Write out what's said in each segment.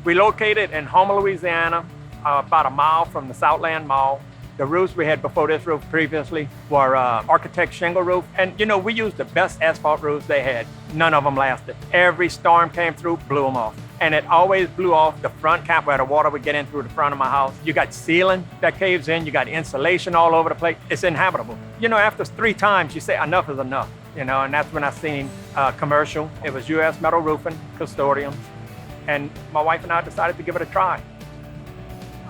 We located in Houma, Louisiana, about a mile from the Southland Mall. The roofs we had before this roof previously were architect shingle roof. And you know, we used the best asphalt roofs they had. None of them lasted. Every storm came through, blew them off. And it always blew off the front cap where the water would get in through the front of my house. You got ceiling that caves in, you got insulation all over the place. It's inhabitable. You know, after 3 times, you say enough is enough. You know, and that's when I seen commercial. It was U.S. Metal Roofing, Consortium. And my wife and I decided to give it a try.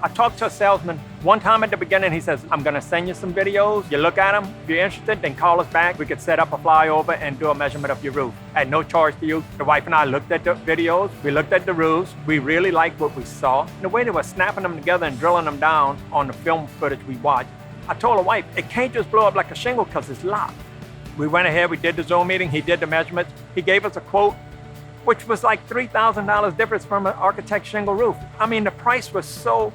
I talked to a salesman one time at the beginning. He says, I'm gonna send you some videos. You look at them. If you're interested, then call us back. We could set up a flyover and do a measurement of your roof at no charge to you. The wife and I looked at the videos. We looked at the roofs. We really liked what we saw. The way they were snapping them together and drilling them down on the film footage we watched. I told the wife, it can't just blow up like a shingle because it's locked. We went ahead, we did the Zoom meeting. He did the measurements. He gave us a quote, which was like $3,000 difference from an architect shingle roof. I mean, the price was so.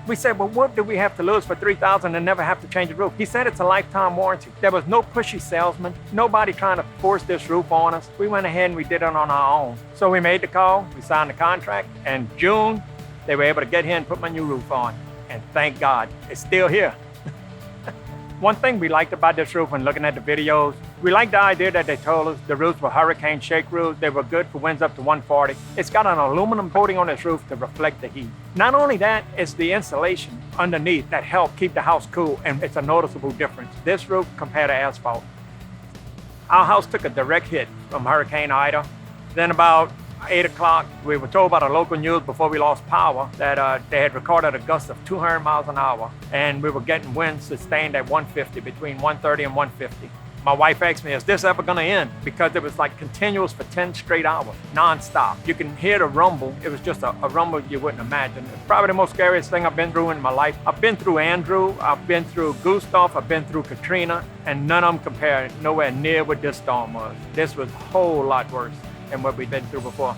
We said, well, what do we have to lose for $3,000 and never have to change the roof? He said it's a lifetime warranty. There was no pushy salesman, nobody trying to force this roof on us. We went ahead and we did it on our own. So we made the call, we signed the contract, and June, they were able to get here and put my new roof on. And thank God, it's still here. One thing we liked about this roof when looking at the videos, we liked the idea that they told us the roofs were hurricane shake roofs. They were good for winds up to 140. It's got an aluminum coating on this roof to reflect the heat. Not only that, it's the insulation underneath that helped keep the house cool, and it's a noticeable difference. This roof compared to asphalt. Our house took a direct hit from Hurricane Ida. Then about 8 o'clock, we were told by the local news before we lost power that they had recorded a gust of 200 miles an hour, and we were getting winds sustained at 150, between 130 and 150. My wife asked me, is this ever gonna end? Because it was like continuous for 10 straight hours, nonstop. You can hear the rumble. It was just a rumble you wouldn't imagine. It's probably the most scariest thing I've been through in my life. I've been through Andrew, I've been through Gustav, I've been through Katrina, and none of them compare nowhere near what this storm was. This was a whole lot worse than what we've been through before.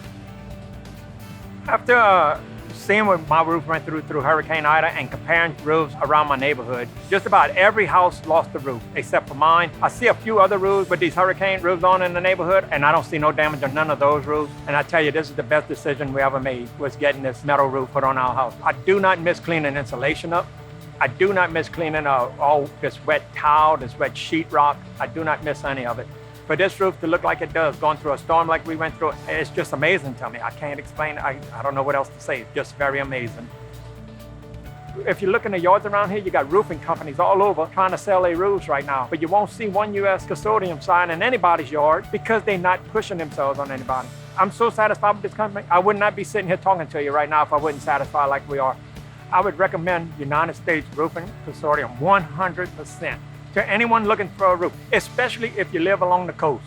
After seeing what my roof went through Hurricane Ida and comparing roofs around my neighborhood, just about every house lost the roof except for mine. I see a few other roofs with these hurricane roofs on in the neighborhood, and I don't see no damage on none of those roofs. And I tell you, this is the best decision we ever made, was getting this metal roof put on our house. I do not miss cleaning insulation up. I do not miss cleaning all this wet tile, this wet sheetrock. I do not miss any of it. For this roof to look like it does, going through a storm like we went through, it's just amazing to me. I can't explain it. I don't know what else to say. It's just very amazing. If you look in the yards around here, you got roofing companies all over trying to sell their roofs right now. But you won't see one U.S. Consortium sign in anybody's yard because they're not pushing themselves on anybody. I'm so satisfied with this company. I would not be sitting here talking to you right now if I wasn't satisfied like we are. I would recommend United States Roofing Consortium 100%. To anyone looking for a roof, especially if you live along the coast.